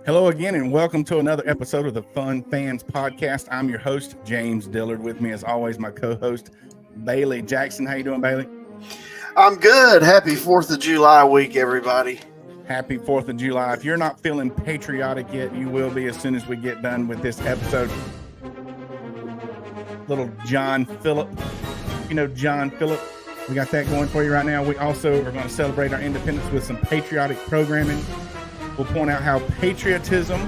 Hello again, and welcome to another episode of the Fun Fans Podcast. I'm your host, James Dillard. With me, as always, my co-host, Bailey Jackson. How you doing, Bailey? I'm good. Happy 4th of July week, everybody. Happy 4th of July. If you're not feeling patriotic yet, you will be as soon as we get done with this episode. Little John Phillip. You know John Phillip. We got that going for you right now. We also are going to celebrate our independence with some patriotic programming. We'll point out how patriotism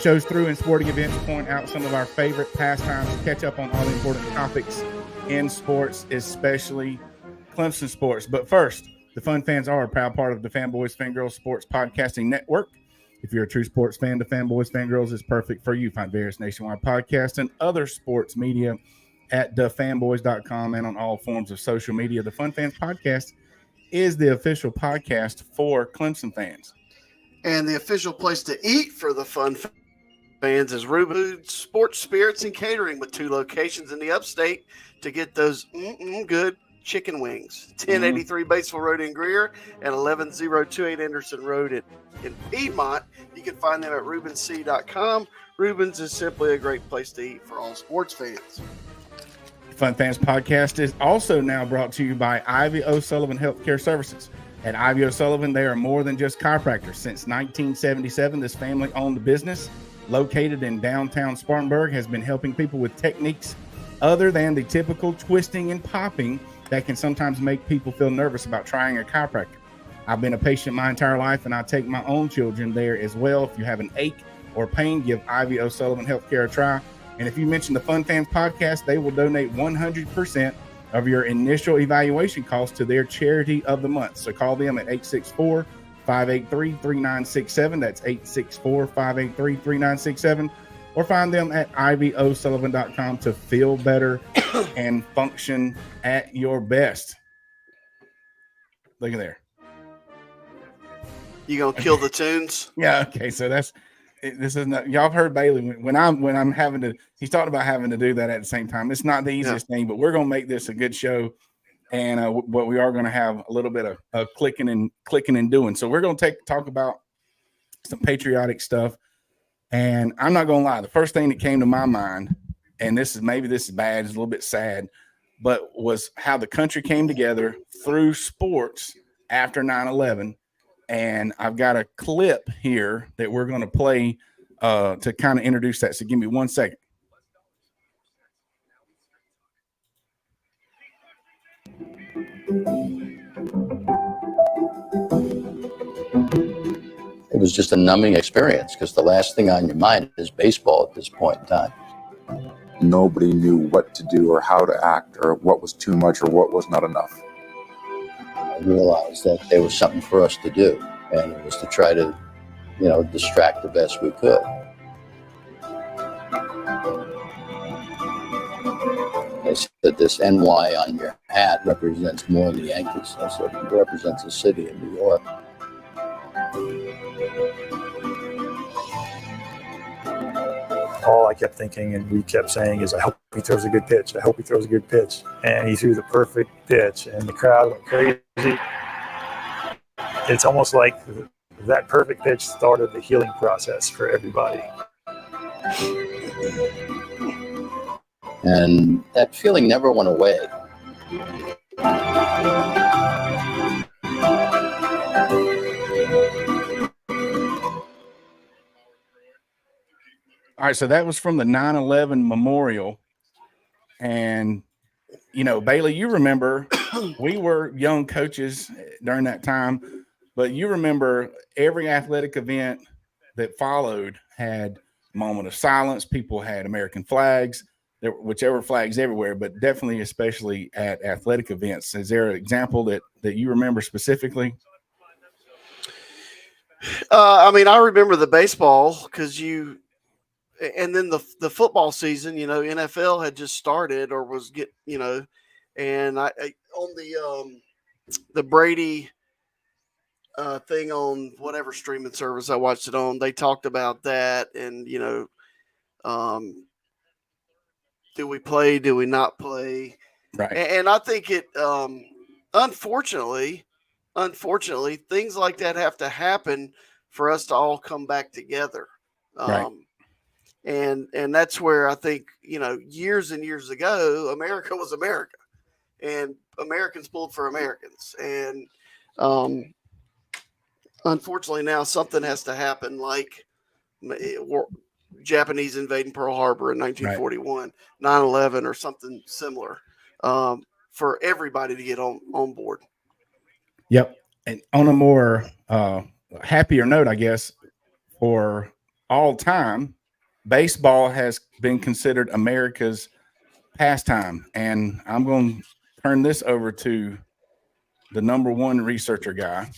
shows through in sporting events, point out some of our favorite pastimes, catch up on all the important topics in sports, especially Clemson sports. But first, the Fun Fans are a proud part of the Fanboys Fangirls Sports Podcasting Network. If you're a true sports fan, the Fanboys Fangirls is perfect for you. Find various nationwide podcasts and other sports media at thefanboys.com and on all forms of social media. The Fun Fans Podcast is the official podcast for Clemson fans. And the official place to eat for the Fun Fans is Ruben's Sports, Spirits, and Catering, with 2 locations in the upstate to get those good chicken wings. 1083 Batesville Road in Greer and 11028 Anderson Road in Piedmont. You can find them at rubensc.com. Rubens is simply a great place to eat for all sports fans. Fun Fans Podcast is also now brought to you by Ivy O'Sullivan Healthcare Services. At Ivy O'Sullivan, they are more than just chiropractors. Since 1977, this family-owned business, located in downtown Spartanburg, has been helping people with techniques other than the typical twisting and popping that can sometimes make people feel nervous about trying a chiropractor. I've been a patient my entire life, and I take my own children there as well. If you have an ache or pain, give Ivy O'Sullivan Healthcare a try. And if you mention the Fun Fans Podcast, they will donate 100% of your initial evaluation cost to their charity of the month. So call them at 864-583-3967. That's 864-583-3967. Or find them at ivyosullivan.com to feel better and function at your best. Look at there. You gonna kill the tunes? Yeah, okay. So this is not, y'all have heard Bailey when I'm having to, he's talking about having to do that at the same time. It's not the easiest thing, but we're going to make this a good show. And what we are going to have a little bit of clicking and doing. So we're going to talk about some patriotic stuff. And I'm not going to lie. The first thing that came to my mind, and this is bad, it's a little bit sad, but was how the country came together through sports after 9/11. And I've got a clip here that we're going to play to kind of introduce that. So give me 1 second. It was just a numbing experience because the last thing on your mind is baseball at this point in time. Nobody knew what to do or how to act or what was too much or what was not enough. I realized that there was something for us to do, and it was to try to, distract the best we could. They said this NY on your hat represents more than the Yankees. I said it represents a city in New York. All I kept thinking and we kept saying is, I hope he throws a good pitch. I hope he throws a good pitch. And he threw the perfect pitch, and the crowd went crazy. It's almost like that perfect pitch started the healing process for everybody. And that feeling never went away. All right, so that was from the 9/11 memorial. And, Bailey, you remember we were young coaches during that time, but you remember every athletic event that followed had a moment of silence. People had American flags, whichever flags everywhere, but definitely especially at athletic events. Is there an example that you remember specifically? I remember the baseball because and then the football season, NFL had just started or was and I on the Brady thing on whatever streaming service I watched it on, they talked about that and, do we play? Do we not play? Right. And I think it, unfortunately, things like that have to happen for us to all come back together. Right. And that's where I think, years and years ago, America was America, and Americans pulled for Americans. And unfortunately now something has to happen, like Japanese invading Pearl Harbor in 1941, 9/11, or something similar, for everybody to get on board. Yep. And on a more happier note, I guess, for all time, baseball has been considered America's pastime. And I'm going to turn this over to the number one researcher guy.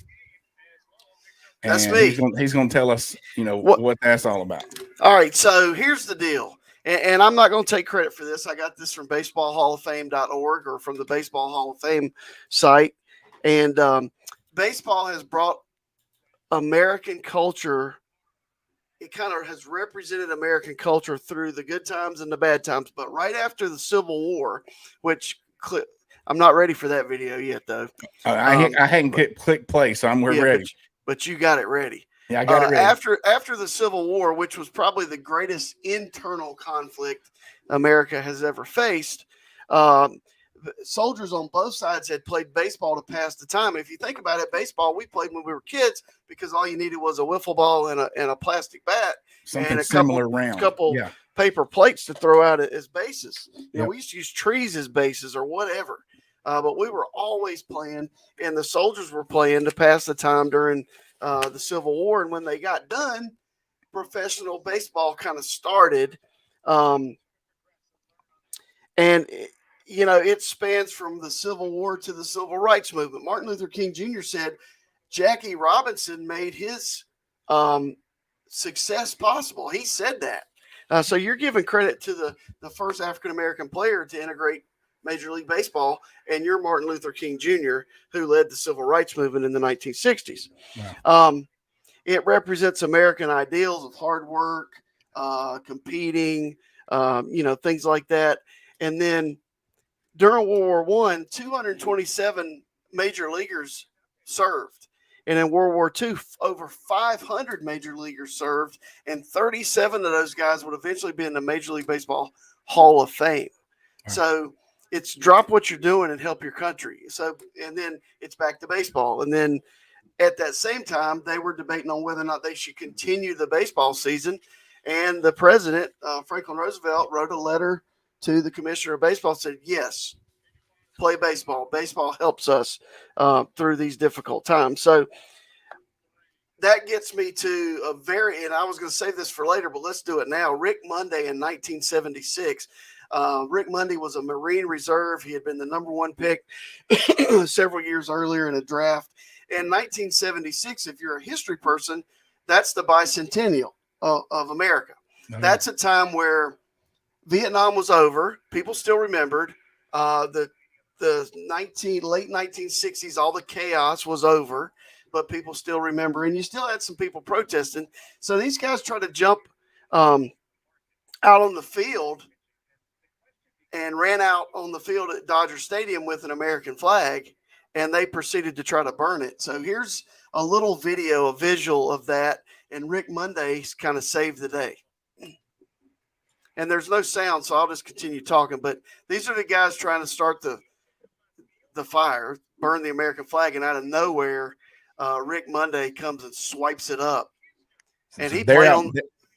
That's and me. He's going to tell us, what that's all about. All right. So here's the deal. And I'm not going to take credit for this. I got this from baseballhalloffame.org, or from the Baseball Hall of Fame site. And baseball has brought American culture. It kind of has represented American culture through the good times and the bad times. But right after the Civil War, which I'm not ready for that video yet, though. I hadn't clicked play, so we're ready. But you got it ready. Yeah, I got it ready. After the Civil War, which was probably the greatest internal conflict America has ever faced, soldiers on both sides had played baseball to pass the time. If you think about it, baseball we played when we were kids because all you needed was a wiffle ball and a plastic bat, something and a similar round, couple paper plates to throw out as bases. We used to use trees as bases or whatever, but we were always playing, and the soldiers were playing to pass the time during the Civil War. And when they got done, professional baseball kind of started, and it spans from the Civil War to the Civil Rights Movement. Martin Luther King Jr. said Jackie Robinson made his success possible. He said that. So you're giving credit to the first African-American player to integrate Major League Baseball, and you're Martin Luther King Jr., who led the Civil Rights Movement in the 1960s. Wow. It represents American ideals of hard work, competing, things like that. And then during World War I, 227 major leaguers served. And in World War II, over 500 major leaguers served, and 37 of those guys would eventually be in the Major League Baseball Hall of Fame. Right. So it's drop what you're doing and help your country. So, and then it's back to baseball. And then at that same time, they were debating on whether or not they should continue the baseball season. And the president, Franklin Roosevelt, wrote a letter to the commissioner of baseball, said, yes, play baseball. Baseball helps us through these difficult times. So that gets me to and I was going to save this for later, but let's do it now. Rick Monday in 1976. Rick Monday was a Marine Reserve. He had been the number one pick several years earlier in a draft. In 1976, if you're a history person, that's the bicentennial of America. Okay. That's a time where Vietnam was over. People still remembered the late 1960s. All the chaos was over, but people still remember, and you still had some people protesting. So these guys tried to jump out on the field and ran out on the field at Dodger Stadium with an American flag, and they proceeded to try to burn it. So here's a little video, a visual of that, and Rick Monday kind of saved the day. And there's no sound, so I'll just continue talking. But these are the guys trying to start the fire, burn the American flag, and out of nowhere, Rick Monday comes and swipes it up. And he played on.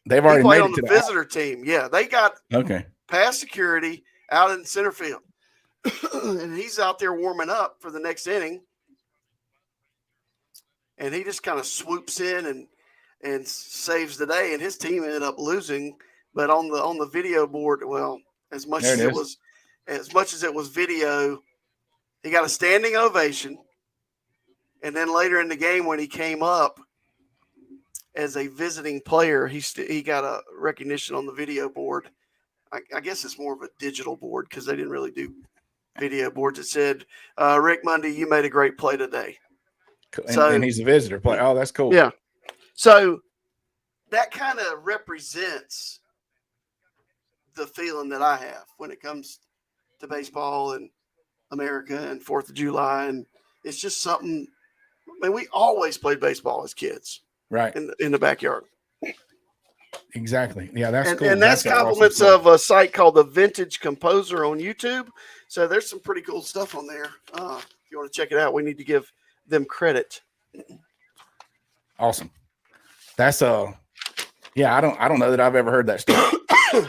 They've already made it to the visitor team. Yeah, they got past security out in center field, and he's out there warming up for the next inning. And he just kind of swoops in and saves the day. And his team ended up losing. But on the video board, well, as much as it was video, he got a standing ovation. And then later in the game, when he came up as a visiting player, he got a recognition on the video board. I guess it's more of a digital board because they didn't really do video boards. It said, Rick Monday, you made a great play today. And he's a visitor player. Oh, that's cool. Yeah. So that kind of represents the feeling that I have when it comes to baseball and America and 4th of July. And it's just something, I mean, we always played baseball as kids. Right. In the backyard. Exactly. Yeah, that's cool. And that's an awesome compliments story. of a site called the Vintage Composer on YouTube. So there's some pretty cool stuff on there. If you want to check it out, we need to give them credit. Awesome. That's yeah, I don't know that I've ever heard that story.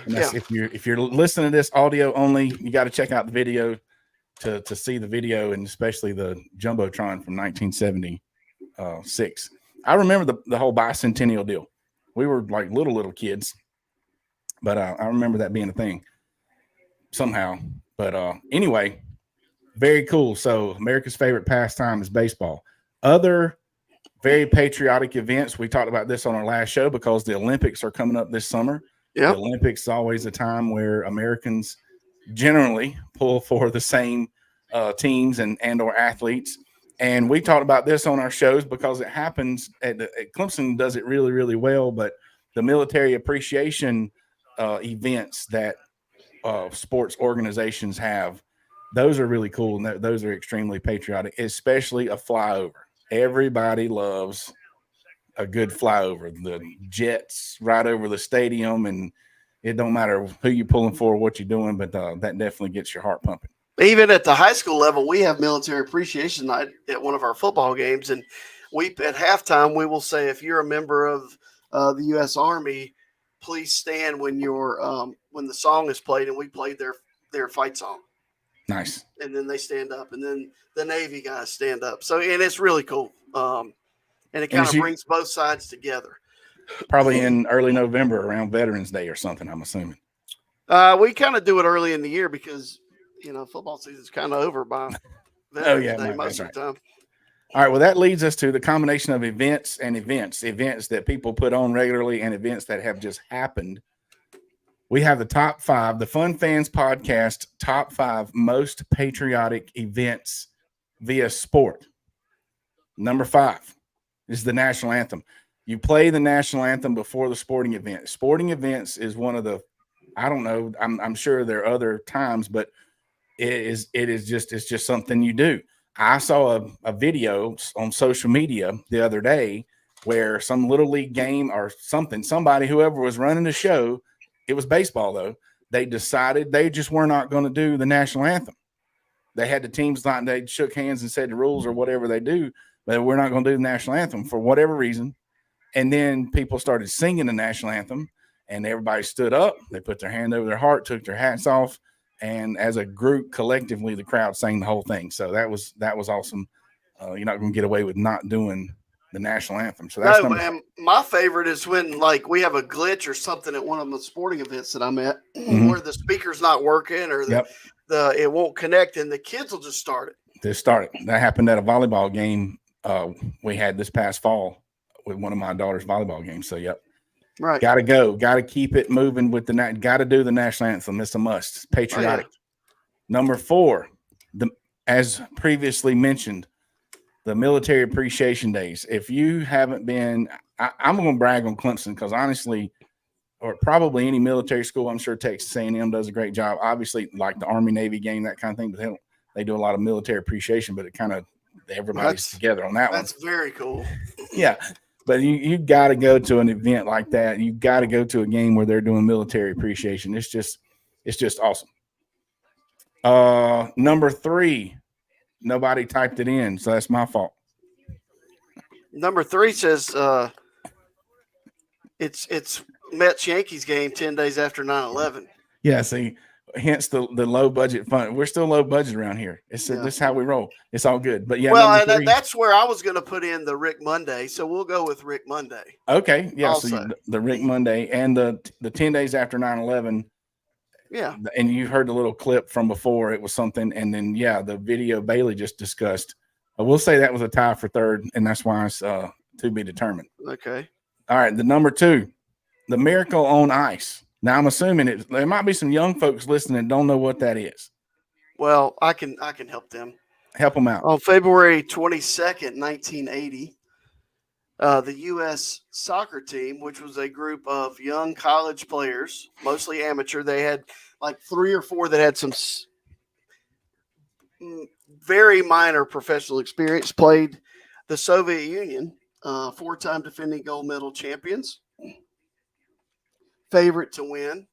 Yeah. If you're listening to this audio only, you got to check out the video to see the video, and especially the Jumbotron from 1976. I remember the whole bicentennial deal. We were like little kids, but I remember that being a thing somehow. But anyway, very cool. So America's favorite pastime is baseball. Other very patriotic events. We talked about this on our last show because the Olympics are coming up this summer. Yeah. The Olympics is always a time where Americans generally pull for the same teams and or athletes. And we talked about this on our shows because it happens at Clemson does it really, really well. But the military appreciation events that sports organizations have, those are really cool. And those are extremely patriotic, especially a flyover. Everybody loves a good flyover. The jets right over the stadium, and it don't matter who you're pulling for or what you're doing, but that definitely gets your heart pumping. Even at the high school level, we have military appreciation night at one of our football games, and at halftime we will say, if you're a member of the U.S. Army, please stand when when the song is played, and we played their fight song. Nice. And then they stand up, and then the Navy guys stand up. So, and it's really cool. And it kind of brings both sides together. Probably in early November around Veterans Day or something, I'm assuming. We kind of do it early in the year because, football season's kind of over by Veterans Day most of the time. All right. Well, that leads us to the combination of events that people put on regularly and events that have just happened. We have the top 5, the Fun Fans Podcast, top 5 most patriotic events via sport. Number 5 is the national anthem. You play the national anthem before the sporting event. Sporting events is one of the, I don't know, I'm sure there are other times, but it's just something you do. I saw a video on social media the other day where some little league game or somebody, whoever was running the show, it was baseball though, they decided they just were not going to do the national anthem. They had the teams they shook hands and said the rules or whatever they do, but we're not going to do the national anthem for whatever reason. And then people started singing the national anthem, and everybody stood up. They put their hand over their heart, took their hats off, and as a group, collectively, the crowd sang the whole thing. So that was awesome. You're not going to get away with not doing the national anthem. So that's my favorite is when we have a glitch or something at one of the sporting events that I'm at, where the speaker's not working or it won't connect, and the kids will just start it. That happened at a volleyball game we had this past fall with one of my daughter's volleyball games. So right, got to keep it moving with got to do the national anthem. It's a must. It's patriotic. Number 4, as previously mentioned, the military appreciation days. If you haven't been, I'm going to brag on Clemson because honestly, or probably any military school, I'm sure Texas A&M does a great job. Obviously, like the Army Navy game, that kind of thing, but they do a lot of military appreciation, but it kind of everybody's together on that one. That's very cool. Yeah. But you got to go to an event like that. You got to go to a game where they're doing military appreciation. It's just awesome. Number 3, nobody typed it in, so that's my fault. Number 3 says it's Mets Yankees game 10 days after 9/11. Yeah, see, hence the low budget fund. We're still low budget around here. This is how we roll. It's all good. But that's where I was going to put in the Rick Monday. So we'll go with Rick Monday. Okay, yeah. Also. So the Rick Monday and the 10 days after 9/11. Yeah. And you heard the little clip from before. It was something, and then the video Bailey just discussed. I will say that was a tie for 3rd, and that's why it's to be determined. Okay. All right, the number 2, the Miracle on Ice. Now I'm assuming there might be some young folks listening that don't know what that is. Well, I can help them. Help them out. On February 22nd, 1980, the U.S. soccer team, which was a group of young college players, mostly amateur, they had 3 or 4 that had some very minor professional experience, played the Soviet Union, 4-time defending gold medal champions. favorite to win.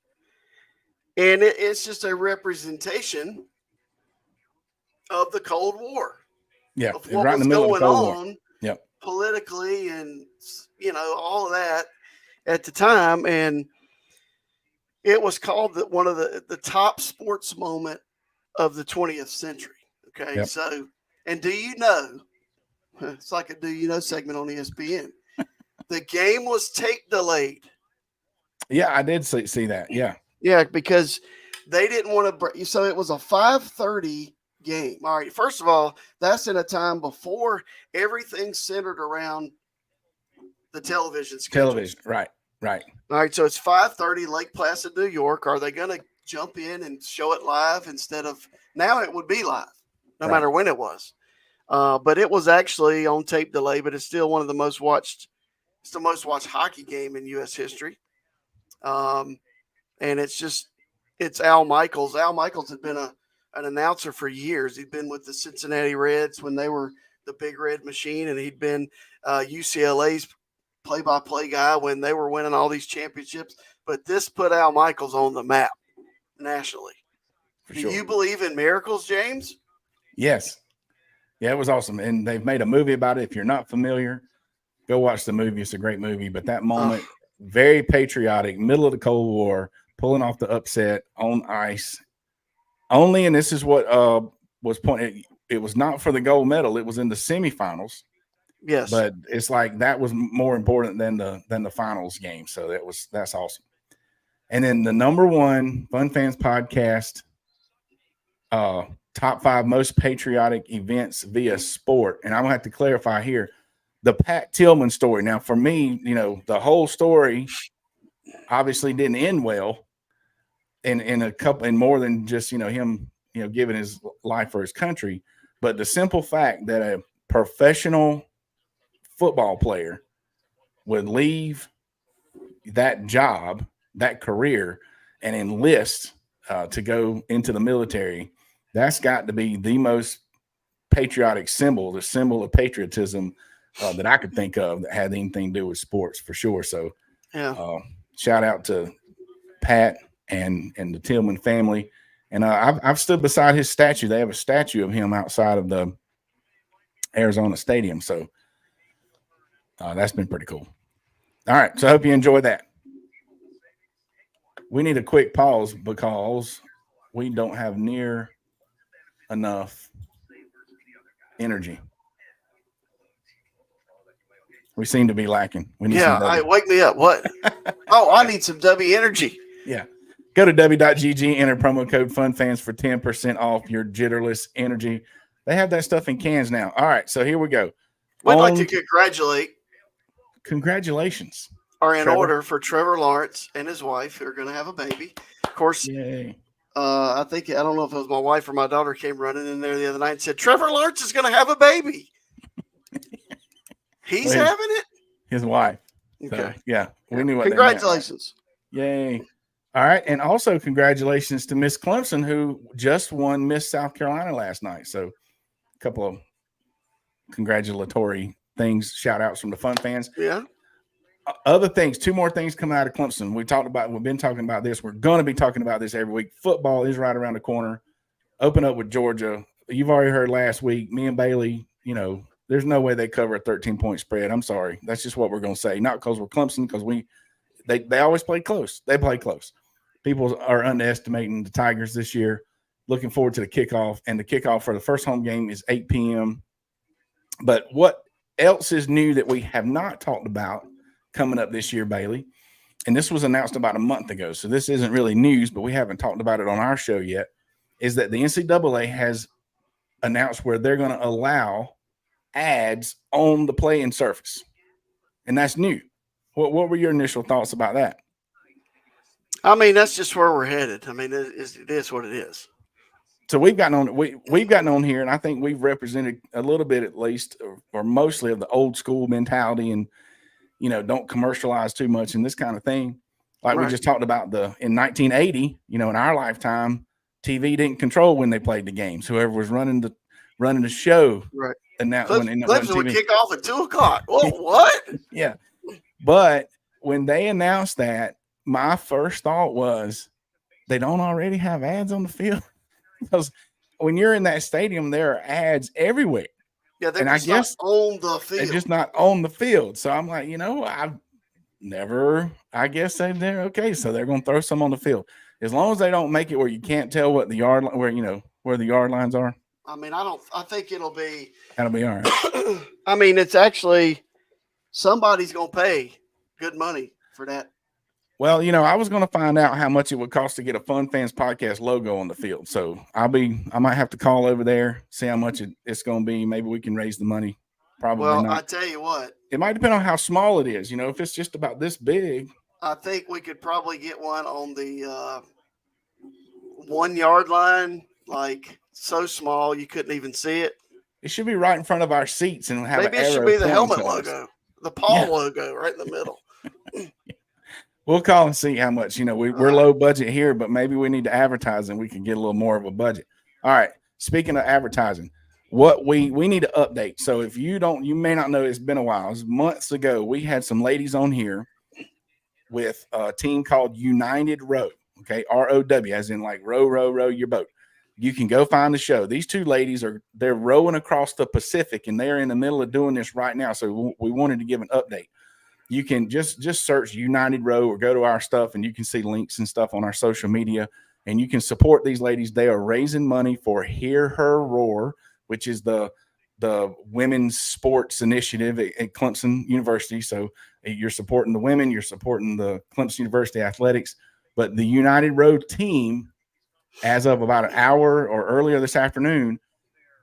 And it's just a representation of the Cold War. Yeah, Of what right in was the middle going of the Cold War. on Yep. politically and, all of that at the time. And it was called one of the top sports moment of the 20th century. Okay. Yep. So, and do you know, it's like a do you know segment on ESPN. The game was tape delayed. Yeah, I did see that. Yeah. Yeah, because they didn't want to break. So it was a 5:30 game. All right. First of all, that's in a time before everything centered around the television schedule. Television. Right. Right. All right. So it's 5:30, Lake Placid, New York. Are they going to jump in and show it live instead of now? It would be live, no matter when it was. But it was actually on tape delay. But it's still one of the most watched. It's the most watched hockey game in U.S. history. And it's Al Michaels. Al Michaels had been an announcer for years. He'd been with the Cincinnati Reds when they were the Big Red Machine, and he'd been UCLA's play-by-play guy when they were winning all these championships. But this put Al Michaels on the map nationally. For Do sure. you believe in miracles, James? Yes. Yeah, it was awesome. And they've made a movie about it. If you're not familiar, go watch the movie. It's a great movie. But that moment, very patriotic, middle of the Cold War, pulling off the upset on ice. Only, and this is what was pointed, it was not for the gold medal. It was in the semifinals. Yes. But it's like that was more important than the finals game. So that's awesome. And then the number one Fun Fans podcast, top 5 most patriotic events via sport. And I'm gonna have to clarify here the Pat Tillman story. Now, for me, the whole story obviously didn't end well in more than just him giving his life for his country. But the simple fact that a professional football player would leave that job, that career, and enlist to go into the military, that's got to be the most patriotic symbol, the symbol of patriotism that I could think of that had anything to do with sports, for sure. So shout out to Pat and the Tillman family. And I've stood beside his statue. They have a statue of him outside of the Arizona Stadium. So that's been pretty cool. All right. So I hope you enjoyed that. We need a quick pause because we don't have near enough energy. We seem to be lacking. We need some W. Wake me up. What? I need some W energy. Yeah. Go to w.gg, enter promo code FUNFANS for 10% off your jitterless energy. They have that stuff in cans now. All right. So here we go. We'd like to Congratulations. Are in order for Trevor Lawrence and his wife, who are going to have a baby. Of course, yay. I don't know if it was my wife or my daughter came running in there the other night and said, Trevor Lawrence is going to have a baby. He's having it? His wife. Okay. So, yeah. We knew what Congratulations. Yay. All right. And also congratulations to Miss Clemson, who just won Miss South Carolina last night. So a couple of congratulatory things, shout outs from the Fun Fans. Yeah. Other things, 2 more things coming out of Clemson. We've been talking about this. We're going to be talking about this every week. Football is right around the corner. Open up with Georgia. You've already heard last week, me and Bailey, there's no way they cover a 13-point spread. I'm sorry. That's just what we're going to say. Not because we're Clemson, because they always play close. They play close. People are underestimating the Tigers this year. Looking forward to the kickoff. And the kickoff for the first home game is 8 p.m. But what else is new that we have not talked about coming up this year, Bailey? And this was announced about a month ago, so this isn't really news, but we haven't talked about it on our show yet, is that the NCAA has announced where they're going to allow ads on the playing surface. And that's new. What were your initial thoughts about that? I mean, that's just where we're headed. I mean, it is what it is. So we've gotten on here, and I think we've represented a little bit, at least, or mostly, of the old school mentality and, don't commercialize too much and this kind of thing. Like we just talked about in 1980, in our lifetime, TV didn't control when they played the games. Whoever was running the show. Right. And now Clemson would kick off at 2:00. Well, what? Yeah. But when they announced that, my first thought was they don't already have ads on the field because when you're in that stadium, there are ads everywhere. Yeah, they're And I just not guess on the field. they're just not on the field. So I'm like, I've never, I guess they're okay. So they're going to throw some on the field as long as they don't make it where you can't tell what the yard, where the yard lines are. I mean, I think it'll be. That'll be all right. I mean, it's actually somebody's going to pay good money for that. Well, I was going to find out how much it would cost to get a Fun Fans podcast logo on the field. So I might have to call over there, see how much it's going to be. Maybe we can raise the money. Probably well, not. I tell you what, it might depend on how small it is. If it's just about this big, I think we could probably get one on the 1 yard line, like so small you couldn't even see it. It should be right in front of our seats and have maybe an it should arrow be the pointing helmet to us. logo, the Paul logo right in the middle. We'll call and see how much, we're low budget here, but maybe we need to advertise and we can get a little more of a budget. All right. Speaking of advertising, what we need to update. So if you may not know, it's been a while. It was months ago. We had some ladies on here with a team called United Row. Okay. ROW, as in like row your boat. You can go find the show. These two ladies they're rowing across the Pacific and they're in the middle of doing this right now. So we wanted to give an update. You can just search United Row or go to our stuff and you can see links and stuff on our social media and you can support these ladies. They are raising money for Hear Her Roar, which is the women's sports initiative at Clemson University. So you're supporting the women, you're supporting the Clemson University athletics, but the United Row team, as of about an hour or earlier this afternoon,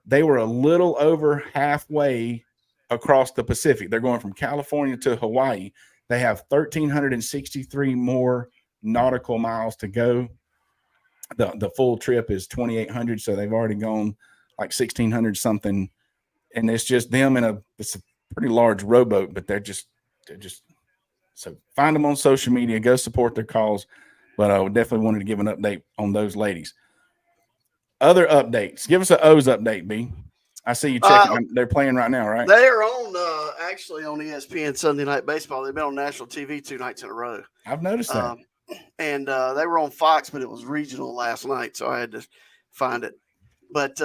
they were a little over halfway across the Pacific. They're going from California to Hawaii. They have 1,363 more nautical miles to go. The full trip is 2,800. So they've already gone like 1,600 something. And it's just them it's a pretty large rowboat, but they're just, so find them on social media, go support their cause. But I definitely wanted to give an update on those ladies. Other updates. Give us an O's update, B. I see you checking. They're playing right now, right? They are on actually on ESPN Sunday Night Baseball. They've been on national TV 2 nights in a row. I've noticed that. And they were on Fox, but it was regional last night, so I had to find it. But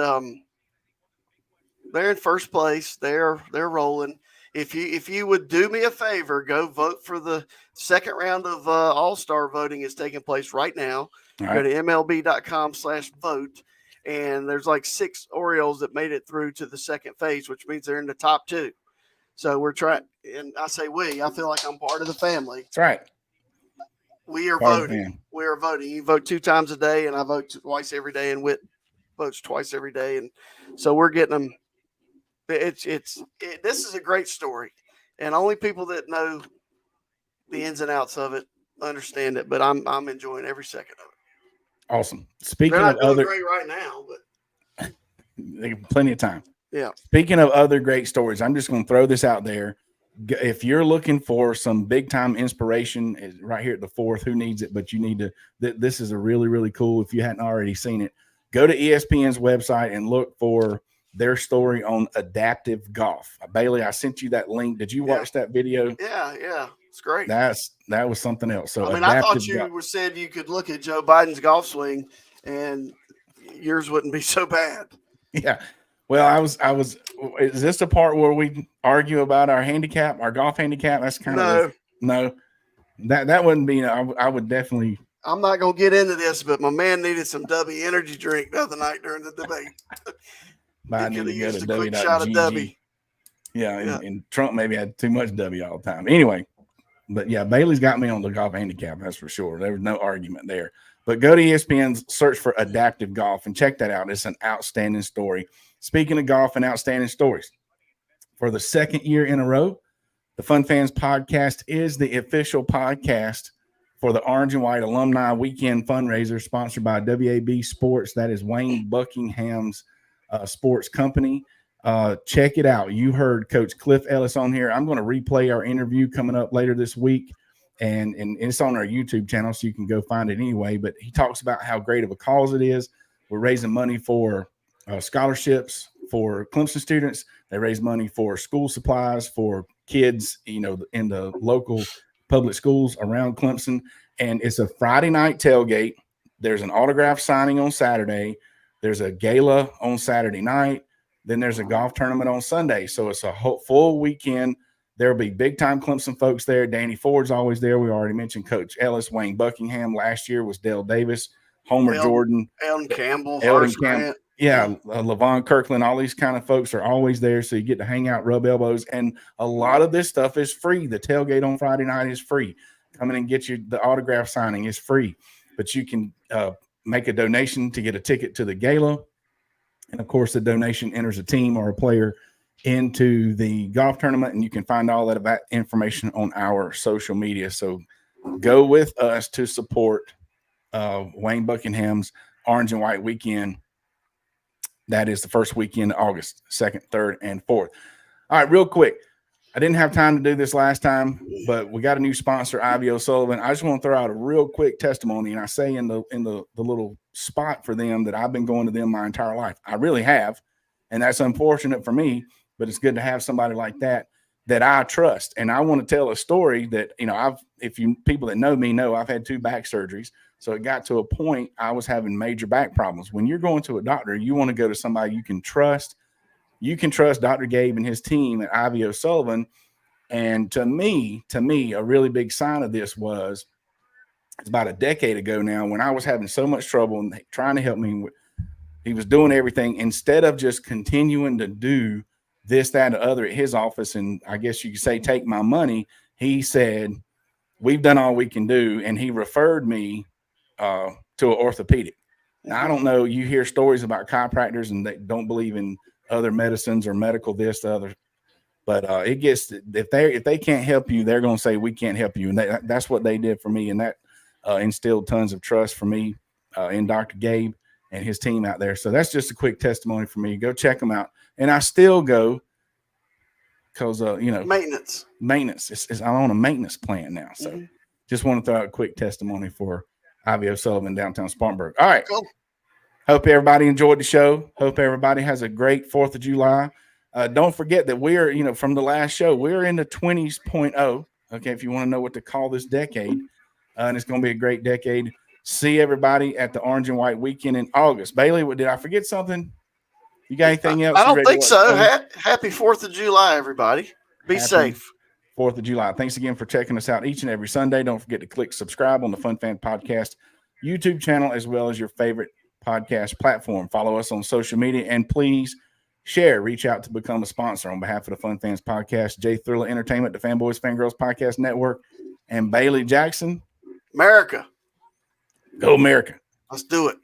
they're in first place. They're rolling. If you would do me a favor, go vote for the second round of All-Star voting is taking place right now. All Go to MLB.com/vote. And there's like 6 Orioles that made it through to the second phase, which means they're in the top 2. So we're trying, and I say I feel like I'm part of the family. That's right. We are voting. We are voting. You vote 2 times a day, and I vote twice every day, and Whit votes twice every day. And so we're getting them. This is a great story, and only people that know the ins and outs of it understand it, but I'm enjoying every second of it. Awesome. Speaking They're not of doing other, great right now, but they have plenty of time. Yeah. Speaking of other great stories, I'm just going to throw this out there. If you're looking for some big time inspiration, right here at the Fourth, who needs it? But you need to. This is a really, really cool. If you hadn't already seen it, go to ESPN's website and look for their story on adaptive golf. Bailey, I sent you that link. Did you watch that video? Yeah. It's great. That was something else. So I thought you said you could look at Joe Biden's golf swing and yours wouldn't be so bad. Yeah. Well, I was. Is this the part where we argue about our handicap, our golf handicap? That's kind of no. That wouldn't be. I would definitely. I'm not gonna get into this, but my man needed some W energy drink the other night during the debate. I need to go to W.GG. Yeah, and Trump maybe had too much W all the time. Anyway. But yeah, Bailey's got me on the golf handicap. That's for sure. There was no argument there. But go to ESPN's search for adaptive golf and check that out. It's an outstanding story. Speaking of golf and outstanding stories, for the second year in a row, the Fun Fans podcast is the official podcast for the Orange and White Alumni Weekend Fundraiser sponsored by WAB Sports. That is Wayne Buckingham's sports company. Check it out. You heard Coach Cliff Ellis on here. I'm going to replay our interview coming up later this week, and it's on our YouTube channel, so you can go find it anyway. But he talks about how great of a cause it is. We're raising money for scholarships for Clemson students. They raise money for school supplies for kids, in the local public schools around Clemson. And it's a Friday night tailgate. There's an autograph signing on Saturday. There's a gala on Saturday night. Then there's a golf tournament on Sunday. So it's a full weekend. There'll be big-time Clemson folks there. Danny Ford's always there. We already mentioned Coach Ellis, Wayne Buckingham. Last year was Dale Davis, Homer Jordan. Eldon Campbell. Yeah, Levon Kirkland. All these kind of folks are always there, so you get to hang out, rub elbows. And a lot of this stuff is free. The tailgate on Friday night is free. Come in and get the autograph signing is free. But you can make a donation to get a ticket to the gala. And, of course, the donation enters a team or a player into the golf tournament, and you can find all that information on our social media. So go with us to support Wayne Buckingham's Orange and White Weekend. That is the first weekend of August, 2nd, 3rd, and 4th. All right, real quick. I didn't have time to do this last time, but we got a new sponsor, Ivy O'Sullivan. I just want to throw out a real quick testimony, and I say in the little spot for them that I've been going to them my entire life. I really have, and that's unfortunate for me, but it's good to have somebody like that I trust. And I want to tell a story that, people that know me know I've had 2 back surgeries. So it got to a point I was having major back problems. When you're going to a doctor, you want to go to somebody you can trust. You can trust Dr. Gabe and his team at Ivy O'Sullivan. And to me, a really big sign of this was it's about a decade ago now when I was having so much trouble and trying to help me. He was doing everything instead of just continuing to do this, that, and the other at his office. And I guess you could say, take my money. He said, we've done all we can do. And he referred me to an orthopedic. Now, I don't know. You hear stories about chiropractors and they don't believe in other medicines or medical this, the other. But it gets, if they can't help you, they're going to say, we can't help you. And that's what they did for me. And that instilled tons of trust for me in Dr. Gabe and his team out there. So that's just a quick testimony for me. Go check them out. And I still go because, maintenance. I'm on a maintenance plan now. So just want to throw out a quick testimony for Ivy O'Sullivan, downtown Spartanburg. All right. Cool. Hope everybody enjoyed the show. Hope everybody has a great 4th of July. Don't forget that we're, from the last show, we're in the 20s.0. Okay. If you want to know what to call this decade, and it's going to be a great decade. See everybody at the Orange and White Weekend in August. Bailey, did I forget something? You got anything else? I don't think so. Happy 4th of July, everybody. Be safe. 4th of July. Thanks again for checking us out each and every Sunday. Don't forget to click subscribe on the Fun Fan Podcast YouTube channel, as well as your favorite podcast platform. Follow us on social media, and please share. Reach out to become a sponsor on behalf of the Fun Fans Podcast, Jay Thriller Entertainment, the Fanboys Fangirls Podcast Network, and Bailey Jackson. America. Go America. Let's do it.